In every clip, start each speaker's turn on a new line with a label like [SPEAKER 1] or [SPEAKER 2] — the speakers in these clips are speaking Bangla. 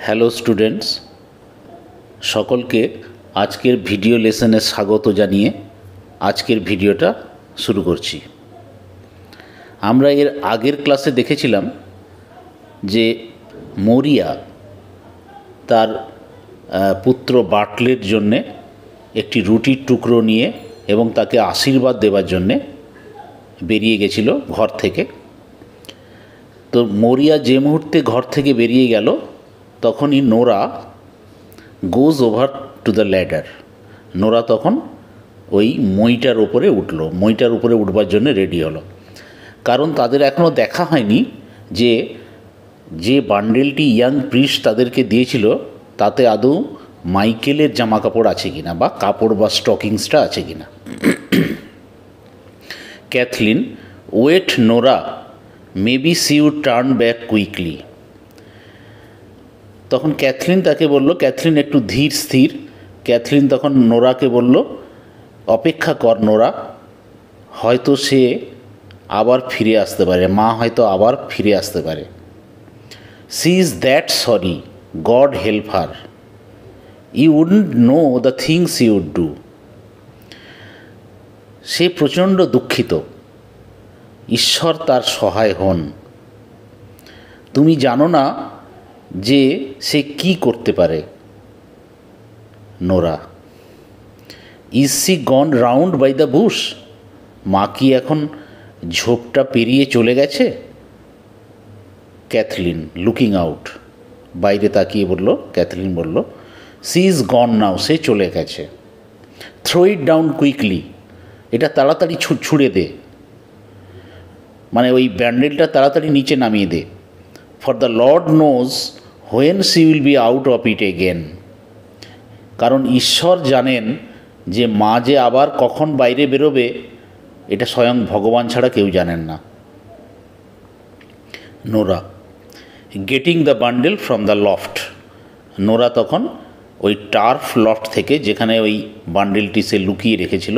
[SPEAKER 1] হ্যালো স্টুডেন্টস, সকলকে আজকের ভিডিও লেসনে স্বাগত জানিয়ে আজকের ভিডিওটা শুরু করছি। আমরা এর আগের ক্লাসে দেখেছিলাম যে মরিয়া তার পুত্র বাটলের জন্যে একটি রুটির টুকরো নিয়ে এবং তাকে আশীর্বাদ দেওয়ার জন্যে বেরিয়ে গেছিল ঘর থেকে। তো মরিয়া যে মুহূর্তে ঘর থেকে বেরিয়ে গেল তখনই Nora goes over to the ladder. Nora তখন ওই মইটার উপরে উঠল, মইটার উপরে উঠবার জন্য রেডি হলো। কারণ তাদের এখনও দেখা হয়নি যে বান্ডেলটি ইয়াং প্রিস্ট তাদেরকে দিয়েছিল তাতে আদৌ মাইকেলের জামা কাপড় আছে কিনা বা কাপড় বা স্টকিংসটা আছে কিনা। Kathleen, wait Nora, maybe see you turn back quickly. তখন ক্যাথলিন তাকে বলল, ক্যাথলিন একটু ধীর স্থির। ক্যাথলিন তখন নোরাকে বলল, অপেক্ষা কর নোরা, হয়তো সে আবার ফিরে আসতে পারে, মা হয়তো আবার ফিরে আসতে পারে। She is that sorry, God help her, you wouldn't know the things you would do. সে প্রচণ্ড দুঃখিত, ঈশ্বর তার সহায় হন। তুমি জানো না যে সে কি করতে পারে। Nora, is she gone round by the bush, মা কি এখন ঝোপটা পেরিয়ে চলে গেছে? ক্যাথলিন, লুকিং আউট, বাইরে তাকিয়ে বলল, ক্যাথলিন বলল, সি ইজ গন নাও, সে চলে গেছে। থ্রো ইট ডাউন কুইকলি, এটা তাড়াতাড়ি ছুঁড়ে দে, মানে ওই ব্যান্ডেলটা তাড়াতাড়ি নিচে নামিয়ে দে। For the Lord knows when she will be out of it again, কারণ ঈশ্বর জানেন যে মা যে আবার কখন বাইরে বেরোবে এটা স্বয়ং ভগবান ছাড়া কেউ জানেন না। Nora, getting the bundle from the loft, Nora তখন ওই টার্ফ লফট থেকে, যেখানে ওই বান্ডেলটি সে লুকিয়ে রেখেছিল,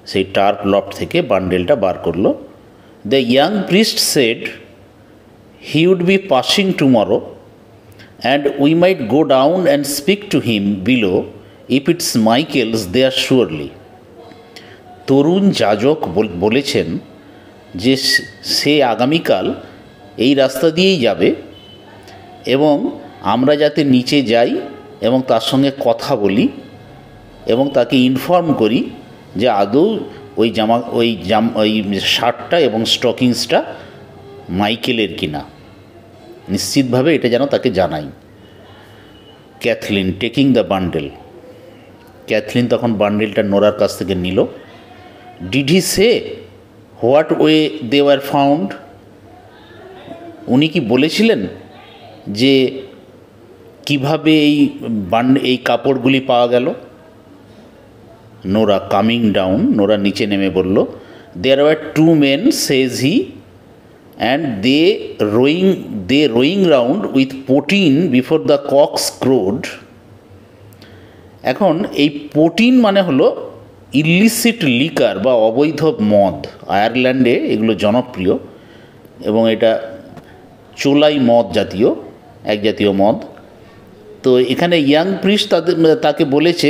[SPEAKER 1] সেই টার্ফ লফট থেকে বান্ডেলটা বার করলো। The young priest said he would be passing tomorrow and we might go down and speak to him below if it's Michael's there surely. তরুণ যাজক বলেছেন যে সে আগামীকাল এই রাস্তা দিয়েই যাবে এবং আমরা যাতে নিচে যাই এবং তার সঙ্গে কথা বলি এবং তাকে ইনফর্ম করি যে আদৌ ওই শার্টটা এবং স্টকিংসটা মাইকেলের কিনা, নিশ্চিতভাবে এটা যেন তাকে জানাই। Kathleen, taking the bundle, Kathleen তখন বান্ডেলটা নোরার কাছ থেকে নিল। Did he say what way they were found, উনি কি বলেছিলেন যে কিভাবে এই কাপড়গুলি পাওয়া গেল? নোরা, কামিং ডাউন, নোরা নিচে নেমে বলল, there were two men says he and they rowing round with poteen before the cocks crowed. এখন এই পোটিন মানে হলো ইলিসিট লিকার বা অবৈধ মদ। আয়ারল্যান্ডে এগুলো জনপ্রিয় এবং এটা চোলাই মদ জাতীয়, এক জাতীয় মদ। তো এখানে ইয়াং প্রিস্ট তাকে বলেছে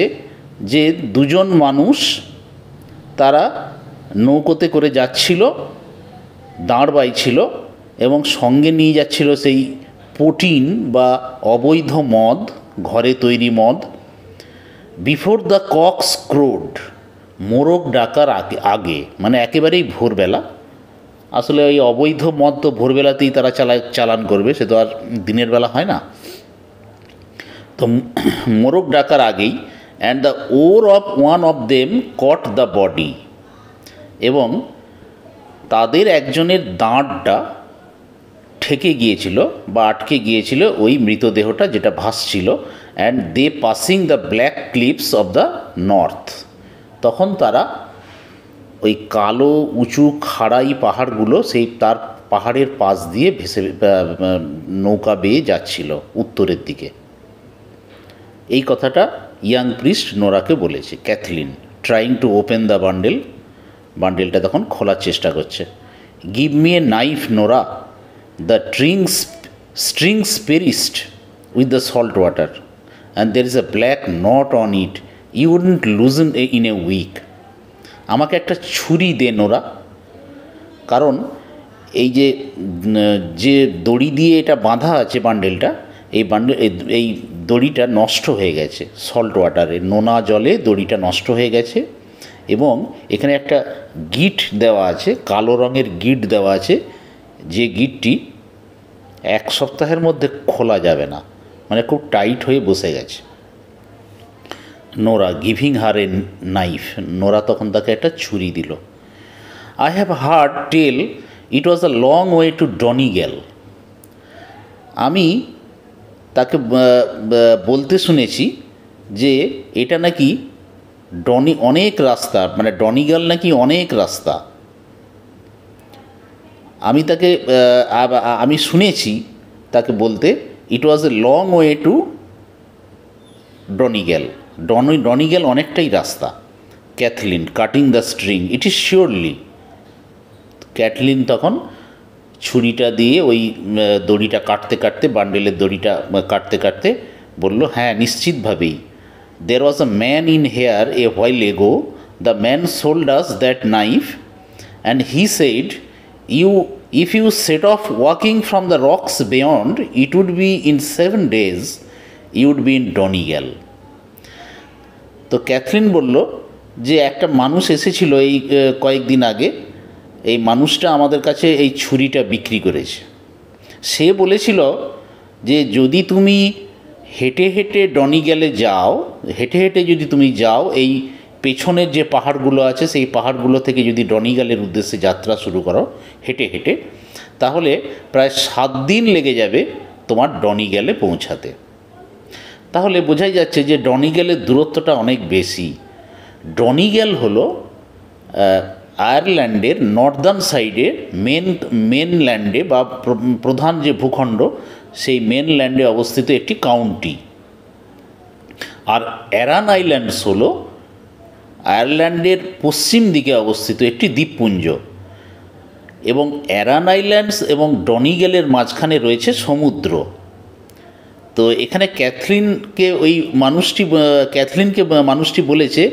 [SPEAKER 1] যে দুজন মানুষ তারা নৌকোতে করে যাচ্ছিল, দাঁড় বাইছিল এবং সঙ্গে নিয়ে যাচ্ছিল সেই পোটিন বা অবৈধ মদ, ঘরে তৈরি মদ। বিফোর দ্য কক্স ক্রোড, মোরগ ডাকার আগে, মানে একেবারেই ভোরবেলা। আসলে ওই অবৈধ মদ তো ভোরবেলাতেই তারা চালান করবে, সে তো আর দিনের বেলা হয় না। তো মোরগ ডাকার আগেই, and the oar of one of them caught the body, এবং তাদের একজনের দাঁড়টা ঠেকে গিয়েছিল বা আটকে গিয়েছিল ওই মৃতদেহটা যেটা ভাসছিল। And they passing the black cliffs of the north, তখন তারা ওই কালো উঁচু খাড়াই পাহাড়গুলো, সেই তার পাহাড়ের পাশ দিয়ে ভেসে নৌকা বেয়ে যাচ্ছিল উত্তরের দিকে। এই কথাটা ইয়াং প্রিস্ট নোরাকে বলেছে। Cathleen, trying to open the bundle, বান্ডেলটা তখন খোলার চেষ্টা করছে। Give me a knife Nora, the strings perished with the salt water and there is a black knot on it, you wouldn't loosen in a week. আমাকে একটা ছুরি দে নোরা, কারণ এই যে যে দড়ি দিয়ে এটা বাঁধা আছে বান্ডেলটা, এই দড়িটা নষ্ট হয়ে গেছে সল্ট ওয়াটারে, নোনা জলে দড়িটা নষ্ট হয়ে গেছে। এবং এখানে একটা গিট দেওয়া আছে, কালো রঙের গিট দেওয়া আছে, যে গিটটি 1 সপ্তাহের মধ্যে খোলা যাবে না, মানে খুব টাইট হয়ে বসে গেছে। Nora giving her a knife, Nora তখন তাকে একটা ছুরি দিল। I have heard tell it was a long way to Donegal, আমি তাকে বলতে শুনেছি যে এটা নাকি অনেক রাস্তা, মানে ডনিগেল নাকি অনেক রাস্তা। আমি শুনেছি তাকে বলতে it was a long way to Donegal, Donegal অনেকটাই রাস্তা। Kathleen cutting the string, it is surely, Kathleen তখন ছুরিটা দিয়ে ওই দড়িটা কাটতে কাটতে, বান্ডেলের দড়িটা কাটতে কাটতে বলল, হ্যাঁ নিশ্চিতভাবেই। There was a man in here a while ago, the man sold us that knife and he said, if you set off walking from the rocks beyond, it would be in 7 days, you would be in Donegal. তো ক্যাথলিন বলল যে একটা মানুষ এসেছিল এই কয়েকদিন আগে, এই মানুষটা আমাদের কাছে এই ছুরিটা বিক্রি করেছে। সে বলেছিল যে যদি তুমি হেঁটে হেঁটে ডনিগেলে যাও, হেঁটে হেঁটে যদি তুমি যাও, এই পেছনের যে পাহাড়গুলো আছে সেই পাহাড়গুলো থেকে যদি ডনিগেলের উদ্দেশ্যে যাত্রা শুরু করো হেঁটে হেঁটে, তাহলে প্রায় 7 দিন লেগে যাবে তোমার ডনিগেলে পৌঁছাতে। তাহলে বোঝাই যাচ্ছে যে ডনিগেলের দূরত্বটা অনেক বেশি। ডনিগেল হলো আয়ারল্যান্ডের নর্দার্ন সাইডে মেনল্যান্ডে বা প্রধান যে ভূখণ্ড সেই মেনল্যান্ডে অবস্থিত একটি কাউন্টি। আর অ্যারান আইল্যান্ডস হলো আয়ারল্যান্ডের পশ্চিম দিকে অবস্থিত একটি দ্বীপপুঞ্জ। এবং অ্যারান আইল্যান্ডস এবং ডনিগেলের মাঝখানে রয়েছে সমুদ্র। তো এখানে ক্যাথলিনকে মানুষটি বলেছে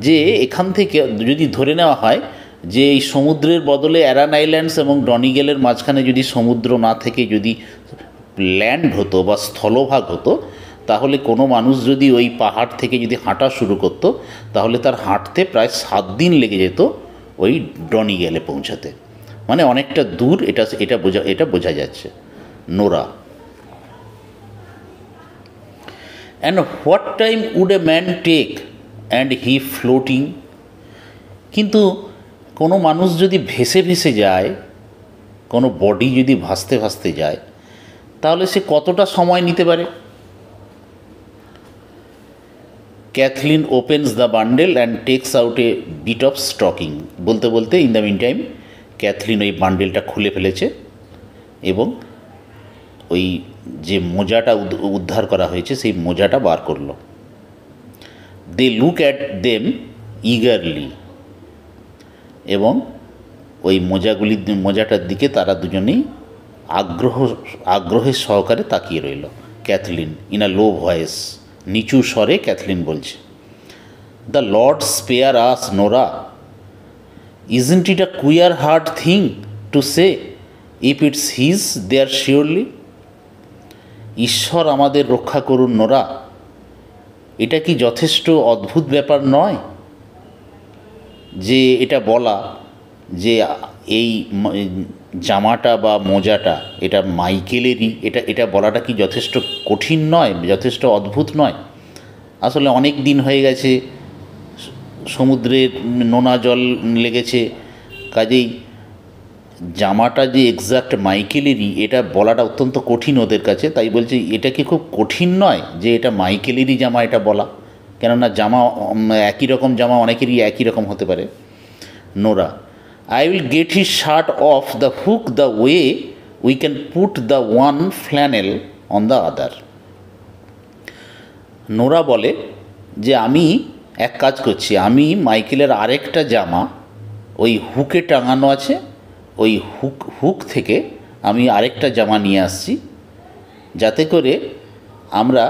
[SPEAKER 1] যে এখান থেকে যদি ধরে নেওয়া হয় যে এই সমুদ্রের বদলে অ্যারান আইল্যান্ডস এবং ডনিগেলের মাঝখানে যদি সমুদ্র না থেকে যদি ল্যান্ড হতো বা স্থলভাগ হতো, তাহলে কোনো মানুষ যদি ওই পাহাড় থেকে যদি হাঁটা শুরু করতো, তাহলে তার হাঁটতে প্রায় 7 দিন লেগে যেত ওই ডনিগেলে পৌঁছাতে। মানে অনেকটা দূর, এটা বোঝা যাচ্ছে। Nora, and what time would a man take and he floating, কিন্তু কোনো মানুষ যদি ভেসে ভেসে যায়, কোনো বডি যদি ভাসতে ভাসতে যায়, তাহলে সে কতটা সময় নিতে পারে? Kathleen opens the bundle and takes out a bit of stocking, বলতে বলতে in the mean time Kathleen ওই বান্ডেলটা খুলে ফেলেছে এবং ওই যে মোজাটা উদ্ধার করা হয়েছে সেই মোজাটা বার করলো। They look at them eagerly, এবং ওই মোজাটার দিকে তারা দুজনেই আগ্রহের সহকারে তাকিয়ে রইল। Kathleen in a low voice, নিচু স্বরে ক্যাথলিন বলছে, the Lord spare us Nora, isn't it a queer hard thing to say if it's his there surely, ঈশ্বর আমাদের রক্ষা করুন নোরা, এটা কি যথেষ্ট অদ্ভুত ব্যাপার নয় যে এটা বলা যে এই জামাটা বা মোজাটা এটা মাইকেলেরই, এটা বলাটা কি যথেষ্ট কঠিন নয়, যথেষ্ট অদ্ভুত নয়? আসলে অনেক দিন হয়ে গেছে, সমুদ্রের নোনা জল লেগেছে, কাজেই জামাটা যে এক্স্যাক্ট মাইকেলেরই এটা বলাটা অত্যন্ত কঠিন ওদের কাছে। তাই বলছে এটা কি খুব কঠিন নয় যে এটা মাইকেলেরই জামা এটা বলা, কেননা জামা একই রকম জামা অনেকেরই একই রকম হতে পারে। Nora, I will get his shirt off the hook the way we can put the one flannel on the other. Nora বলে যে আমি এক কাজ করছি, আমি মাইকেলের আরেকটা জামা ওই হুকে টাঙানো আছে, ওই হুক থেকে আমি আরেকটা জামা নিয়ে আসছি, যাতে করে আমরা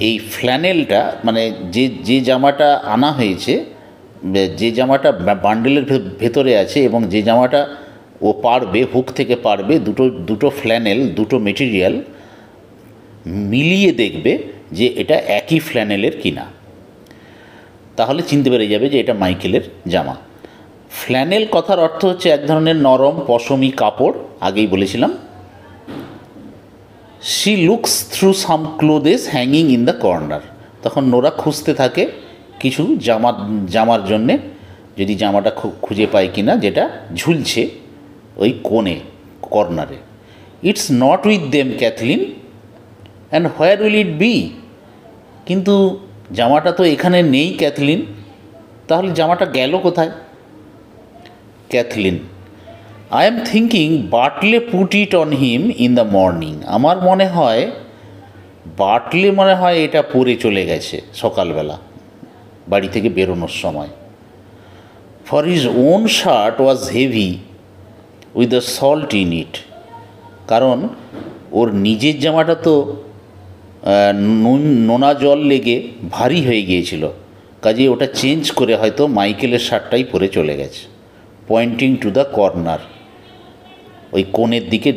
[SPEAKER 1] এই ফ্ল্যানেলটা মানে যে জামাটা আনা হয়েছে, যে জামাটা বান্ডেলের ভেতরে আছে এবং যে জামাটা ও পারবে হুক থেকে পারবে, দুটো ফ্ল্যানেল, দুটো মেটেরিয়াল মিলিয়ে দেখবে যে এটা একই ফ্ল্যানেলের কিনা, তাহলে চিনতে পেরে যাবে যে এটা মাইকেলের জামা। ফ্ল্যানেল কথার অর্থ হচ্ছে এক ধরনের নরম পশমি কাপড়, আগেই বলেছিলাম। She looks through some clothes hanging in the corner. তখন নোরা খুঁজতে থাকে কিছু জামার জন্যে, যদি জামাটা খুঁজে পায় কিনা যেটা ঝুলছে ওই কোণে, কর্নারে। It's not with them Kathleen, and where will it be? কিন্তু জামাটা তো এখানে নেই ক্যাথলিন, তাহলে জামাটা গেল কোথায়? Cathleen: I am thinking Bartley put it on him in the morning. আমার মনে হয় বাটলে এটা পরে চলে গেছে সকালবেলা বাড়ি থেকে বেরোনোর সময়। For his own shirt was heavy with the salt in it. কারণ ওর নিজের জামাটা তো নোনা জল লেগে ভারী হয়ে গিয়েছিল, কাজে ওটা চেঞ্জ করে হয়তো মাইকেলের শার্টটাই পরে চলে গেছে। পয়েন্টিং টু দ্য কর্নার, ওই কোণের দিকে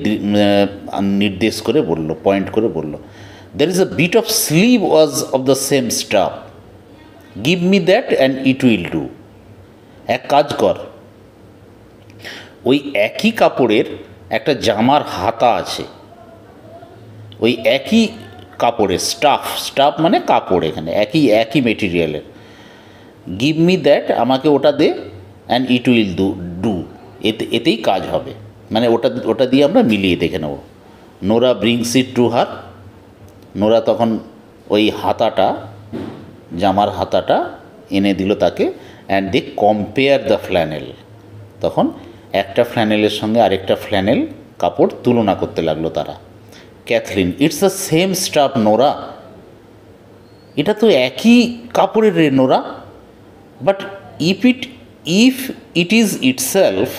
[SPEAKER 1] নির্দেশ করে বলল, পয়েন্ট করে বলল, there is a bit of sleeve was of the same stuff, give me that and it will do. এক কাজ কর, ওই একই কাপড়ের একটা জামার হাতা আছে, ওই একই কাপড়ের স্টাফ মানে কাপড়, এখানে একই মেটেরিয়ালের। গিভ মি দ্যাট, আমাকে ওটা দে, অ্যান্ড ইট উইল ডু, এতেই কাজ হবে। মানে ওটা দিয়ে আমরা মিলিয়ে দেখে নেব। Nora brings it to her. Nora তখন ওই হাতাটা, জামার হাতাটা এনে দিল তাকে। And they compare the flannel. তখন একটা ফ্ল্যানেলের সঙ্গে আরেকটা ফ্ল্যানেল কাপড় তুলনা করতে লাগলো তারা। Kathleen: it's the same stuff Nora. এটা তো একই কাপড়ের রে Nora. But if it is itself,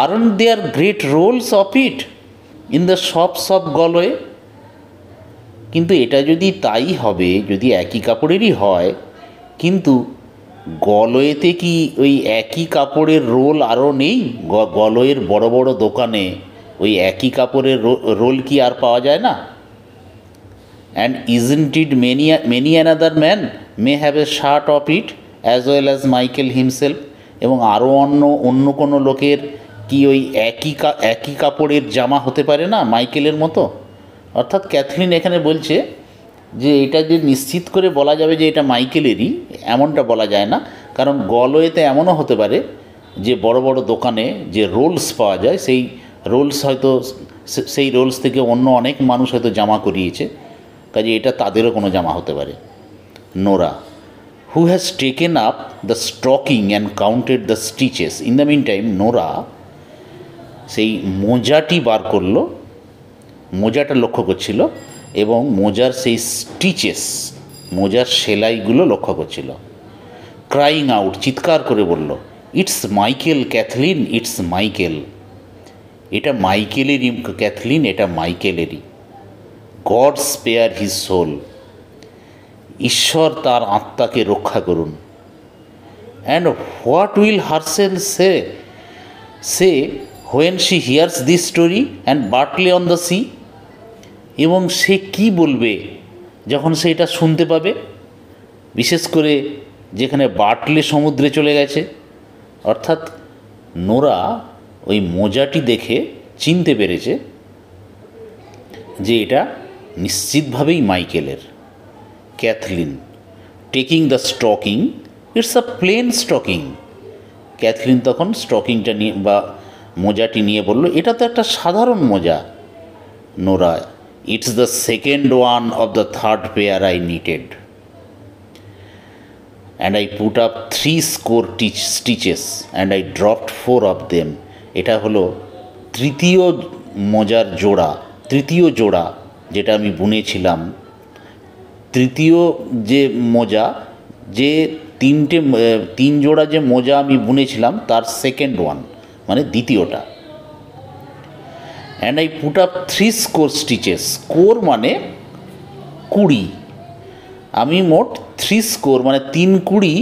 [SPEAKER 1] aren't there great rolls of it in the shops of Galway? কিন্তু এটা যদি তাই হবে, যদি একই কাপড়েরই হয়, কিন্তু গলওয়েতে কি ওই একই কাপড়ের রোল আরও নেই? গলওয়ের বড় বড় দোকানে ওই একই কাপড়ের রোল কি আর পাওয়া যায় না? And isn't it many another man may have a shirt of it as well as Michael himself? এবং আরও অন্য কোনো লোকের কি ওই একই কাপড়ের জামা হতে পারে না মাইকেলের মতো? অর্থাৎ ক্যাথলিন এখানে বলছে যে এটা যে নিশ্চিত করে বলা যাবে যে এটা মাইকেলেরই, এমনটা বলা যায় না। কারণ গলওয়েতে এমনও হতে পারে যে বড় বড় দোকানে যে রোলস পাওয়া যায়, সেই রোলস থেকে অন্য অনেক মানুষ হয়তো জামা করিয়েছে, কাজে এটা তাদেরও কোনো জামা হতে পারে। Nora: who has taken up the stocking and counted the stitches. In the meantime, Nora সেই মোজাটি বার করলো, মোজাটা লক্ষ্য করছিল এবং মোজার সেই স্টিচেস, মোজার সেলাইগুলো লক্ষ্য করছিল। ক্রাইং আউট, চিৎকার করে বলল, it's Michael Cathleen, it's Michael. এটা মাইকেলেরই ক্যাথলিন, এটা মাইকেলেরই। গড স্পেয়ার হিজ সোল, ঈশ্বর তার আত্মাকে রক্ষা করুন। And what will herself say when she hears this story and Bartley on the sea? এবং সে কি বলবে যখন সে এটা শুনতে পাবে, বিশেষ করে যেখানে বাটলে সমুদ্রে চলে গেছে। অর্থাৎ নোরা ওই মোজাটি দেখে চিনতে পেরেছে যে এটা নিশ্চিতভাবেই মাইকেলের। Cathleen: taking the stocking, it's a plain stocking. Cathleen তখন স্টকিংটা নিয়ে বা মোজাটি নিয়ে বলল, এটা তো একটা সাধারণ মোজা। Nora: it's the second one of the third pair I knitted and I put up 3 score stitches and I dropped 4 of them. এটা হলো তৃতীয় মোজার জোড়া, তৃতীয় জোড়া যেটা আমি বুনেছিলাম। তৃতীয় যে মোজা, যে তিন জোড়া যে মোজা আমি বুনেছিলাম তার সেকেন্ড ওয়ান মানে দ্বিতীয়টা। And I put up 3 score stitches. Score মানে 20। আমি মোট 3 স্কোর মানে 320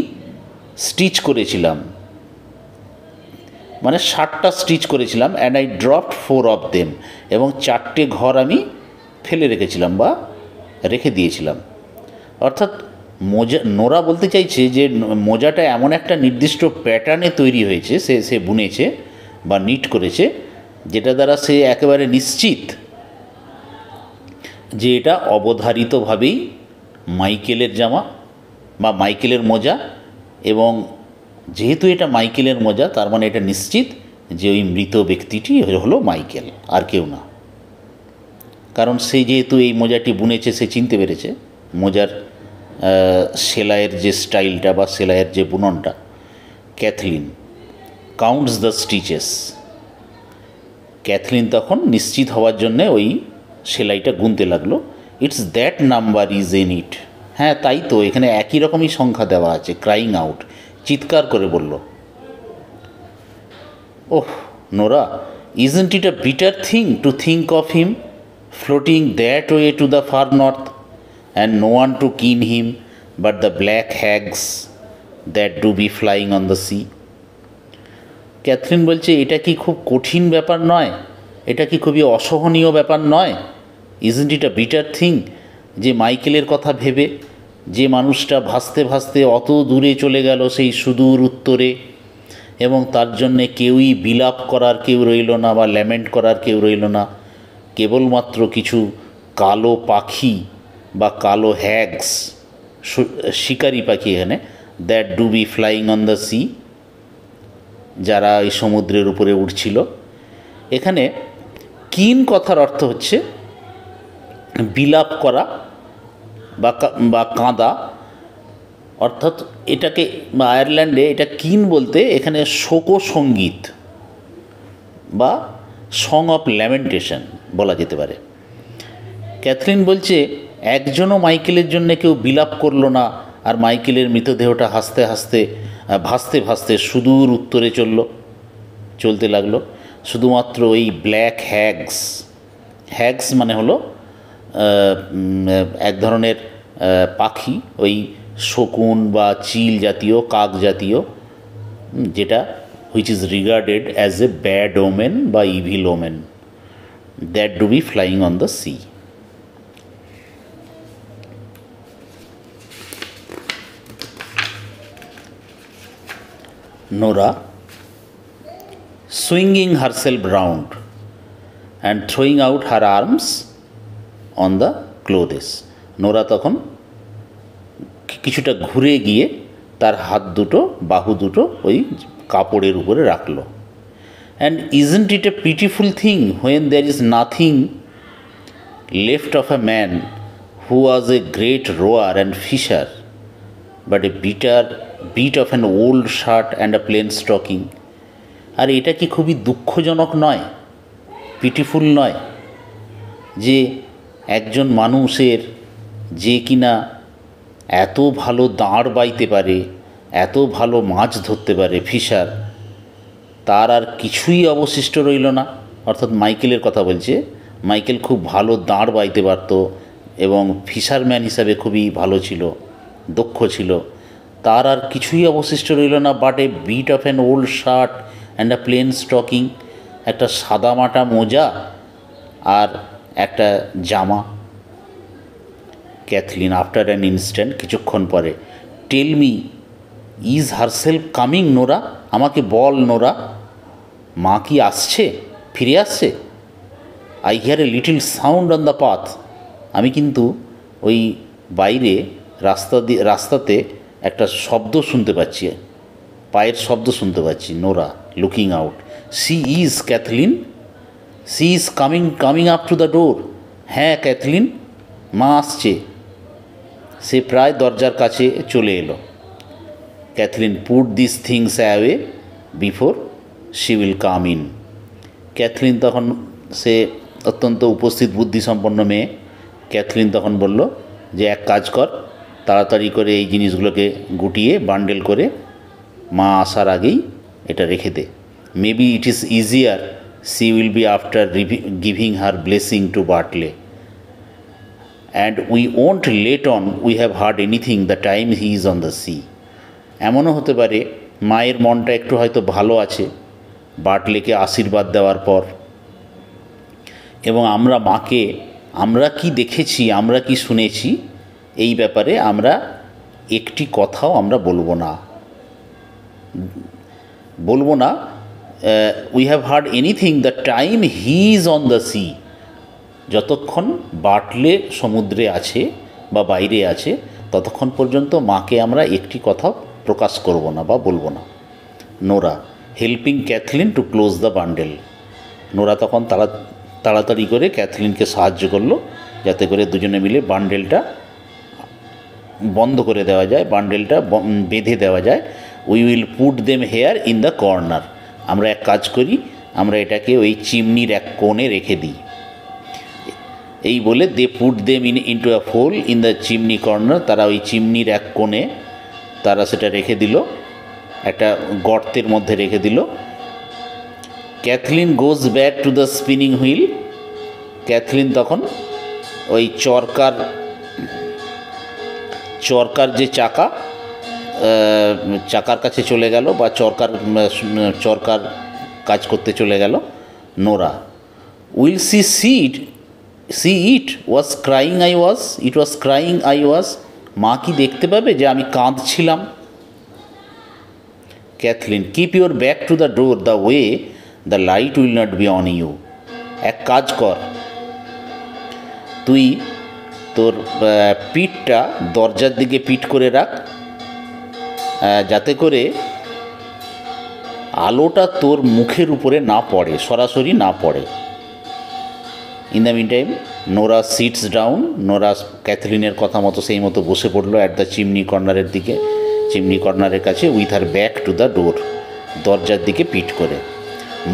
[SPEAKER 1] স্টিচ করেছিলাম, মানে 60টা স্টিচ করেছিলাম। And I dropped 4 of them, এবং 4টে ঘর আমি ফেলে রেখেছিলাম বা রেখে দিয়েছিলাম। অর্থাৎ নোরা বলতে চাইছে যে মোজাটা এমন একটা নির্দিষ্ট প্যাটার্নে তৈরি হয়েছে, সে বুনেছে বা নিট করেছে, যেটা দ্বারা সে একেবারে নিশ্চিত যে এটা অবধারিতভাবেই মাইকেলের জামা বা মাইকেলের মোজা। এবং যেহেতু এটা মাইকেলের মোজা, তার মানে এটা নিশ্চিত যে ওই মৃত ব্যক্তিটি হলো মাইকেল, আর কেউ না। কারণ সে যেহেতু এই মোজাটি বুনেছে, সে চিনতে পেরেছে মোজার সেলাইয়ের যে স্টাইলটা বা সেলাইয়ের যে বুননটা। Cathleen counts the stitches. Cathleen তখন নিশ্চিত হওয়ার জন্যে ওই সেলাইটা গুনতে লাগলো। It's that number is in it. হ্যাঁ, তাই তো, এখানে একই রকমই সংখ্যা দেওয়া আছে। ক্রাইং আউট, চিৎকার করে বলল, oh Nora, isn't it a bitter thing to think of him floating that way to the far north, and no one to keen him but the black hags that do be flying on the sea. Catherine বলছে, এটা কি খুব কঠিন ব্যাপার নয়? এটা কি খুবই অসহনীয় ব্যাপার নয়? Isn't it a bitter thing, যে মাইকেলের কথা ভেবে যে মানুষটা ভাসতে ভাসতে অত দূরে চলে গেল সেই সুদূর উত্তরে, এবং তার জন্যে কেউই বিলাপ করার কেউ রইল না বা ল্যামেন্ট করার কেউ রইল না, কেবলমাত্র কিছু কালো পাখি বা কালো হ্যাগস, শিকারি পাখি এখানে, that do be flying on the sea, যারা এই সমুদ্রের উপরে উঠছিল। এখানে কিন কথার অর্থ হচ্ছে বিলাপ করা বা কাঁদা। অর্থাৎ এটাকে আয়ারল্যান্ডে এটা কিন বলতে এখানে শোকসঙ্গীত বা সং অফ ল্যামেন্টেশন বলা যেতে পারে। ক্যাথরিন বলছে, একজনও মাইকেলের জন্য কেউ বিলাপ করলো না, আর মাইকেলের মৃতদেহটা ভাসতে ভাসতে সুদূর উত্তরে চলতে লাগলো। শুধুমাত্র ওই ব্ল্যাক হ্যাগস মানে হলো এক ধরনের পাখি, ওই শকুন বা চিল জাতীয়, কাক জাতীয়, যেটা which is regarded as a bad omen বা evil omen, that do be flying on the sea. Nora, swinging herself round and throwing out her arms on the clothes. Nora তখন কিছুটা ঘুরে গিয়ে তার বাহু দুটো ওই কাপড়ের উপরে রাখলো। And isn't it a pitiful thing when there is nothing left of a man who was a great rower and fisher, but a bitter bit of an old shirt and a plain stocking? আর এটা কি খুবই দুঃখজনক নয়, পিটিফুল নয়, যে একজন মানুষের যে কিনা এত ভালো দাঁড় বাইতে পারে, এত ভালো মাছ ধরতে পারে, ফিশার, তার আর কিছুই অবশিষ্ট রইল না। অর্থাৎ মাইকেলের কথা বলছে, মাইকেল খুব ভালো দাঁড় বাইতে পারত এবং ফিশারম্যান হিসাবে খুবই ভালো ছিল, দক্ষ ছিল, তার আর কিছুই অবশিষ্ট রইল না but a bit of an old shirt and a plain stocking, একটা সাদামাটা মোজা আর একটা জামা। ক্যাথলিন আফটার অ্যান ইনস্ট্যান্ট, কিছুক্ষণ পরে, tell me, is herself coming Nora, আমাকে বল নোরা, মা কি আসছে, ফিরে আসছে? I hear a little sound on the path, আমি কিন্তু ওই বাইরে রাস্তাতে একটা শব্দ শুনতে পাচ্ছি, পায়ের শব্দ শুনতে পাচ্ছি। Nora looking out, she is Kathleen, she is coming up to the door. হ্যাঁ ক্যাথলিন, মা আসছে। সে প্রায় দরজার কাছে চলে এলো। Kathleen put this things away before she will come in. Kathleen তখন, সে অত্যন্ত উপস্থিত বুদ্ধিসম্পন্ন মেয়ে, ক্যাথলিন তখন বলল যে এক কাজ কর, তাড়াতাড়ি করে এই জিনিসগুলোকে গুটিয়ে বান্ডেল করে মা আসার আগেই এটা রেখে দে। Maybe it is easier she will be after giving her blessing to Bartley. And we won't let on we have heard anything the time he is on the sea. এমনও হতে পারে মায়ের মনটা একটু হয়তো ভালো আছে বার্টলেকে আশীর্বাদ দেওয়ার পর, এবং আমরা মাকে আমরা কি দেখেছি, আমরা কি শুনেছি এই ব্যাপারে আমরা একটি কথাও আমরা বলবো না। We have heard anything the time he is on the C. যতক্ষণ বার্টলে সমুদ্রে আছে বা বাইরে আছে ততক্ষণ পর্যন্ত মাকে আমরা একটি কথা প্রকাশ করব না বা বলবো না। Nora helping Kathleen to close the bundle. Nora তখন তাড়াতাড়ি করে ক্যাথলিনকে সাহায্য করলো যাতে করে দুজনে মিলে বান্ডেলটা বন্ধ করে দেওয়া যায়, বান্ডেলটা বেঁধে দেওয়া যায়। We will put them here in the corner. আমরা এক কাজ করি, আমরা এটাকে ওই চিমনির এক কোণে রেখে দিই। এই বলে they put them into a hole in the chimney corner. তারা ওই চিমনির এক কোণে তারা সেটা রেখে দিল, একটা গর্তের মধ্যে রেখে দিল। Kathleen goes back to the spinning wheel. Kathleen তখন ওই চরকার যে চাকার কাছে চলে গেল বা চরকার কাজ করতে চলে গেল। Nora will see it was crying I was. মা কি দেখতে পাবে যে আমি কাঁদছিলাম? Cathleen keep your back to the door the way the light will not be on you. এক কাজ কর, তুই তোর পিঠটা দরজার দিকে পিঠ করে রাখ যাতে করে আলোটা তোর মুখের উপরে না পড়ে, সরাসরি না পড়ে। In the mean time Nora sits down. Nora ক্যাথলিনের কথা মতো সেই মতো বসে পড়লো অ্যাট দ্য চিমনি কর্নারের কাছে with her back to the ডোর, দরজার দিকে পিঠ করে।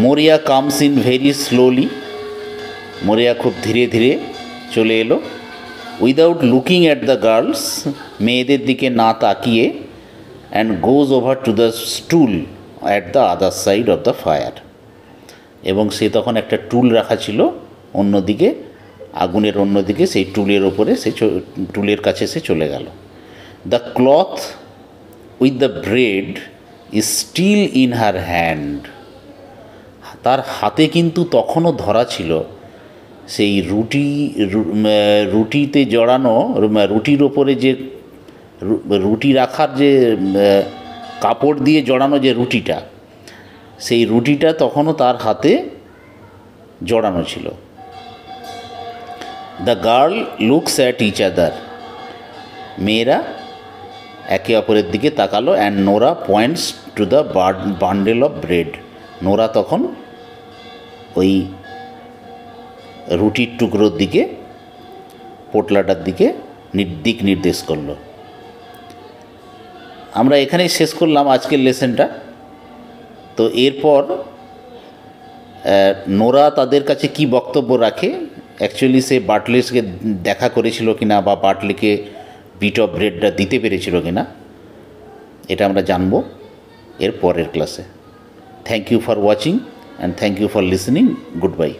[SPEAKER 1] Moria comes in very slowly. Moria খুব ধীরে ধীরে চলে এলো। Without looking at the girls, মেয়েদের দিকে না তাকিয়ে, and goes over to the স্টুল at the other side of the fire. এবং সে তখন একটা টুল রাখা ছিল অন্যদিকে, আগুনের অন্যদিকে, সেই টুলের ওপরে টুলের কাছে সে চলে গেল। The cloth with the bread is still in her hand. তার হাতে কিন্তু তখনও ধরা ছিল সেই রুটিতে জড়ানো, রুটির ওপরে যে রুটি রাখার যে কাপড় দিয়ে জড়ানো যে রুটিটা, সেই রুটিটা তখনও তার হাতে জড়ানো ছিল। The girl looks at each other. মেয়েরা একে অপরের দিকে তাকালো। And Nora points to the bundle of bread. Nora তখন ওই রুটির টুকরোর দিকে, পোটলাটার দিকে দিক নির্দেশ করলো। আমরা এখানেই শেষ করলাম আজকের লেসনটা। তো এরপর নোরা তাদের কাছে কি বক্তব্য রাখে, অ্যাকচুয়ালি সে বার্টলেসকে দেখা করেছিল কিনা বা বার্টলেকে বিট অফ ব্রেডটা দিতে পেরেছিল কিনা, এটা আমরা জানবো এর পরের ক্লাসে। Thank you for watching and thank you for listening. Good bye.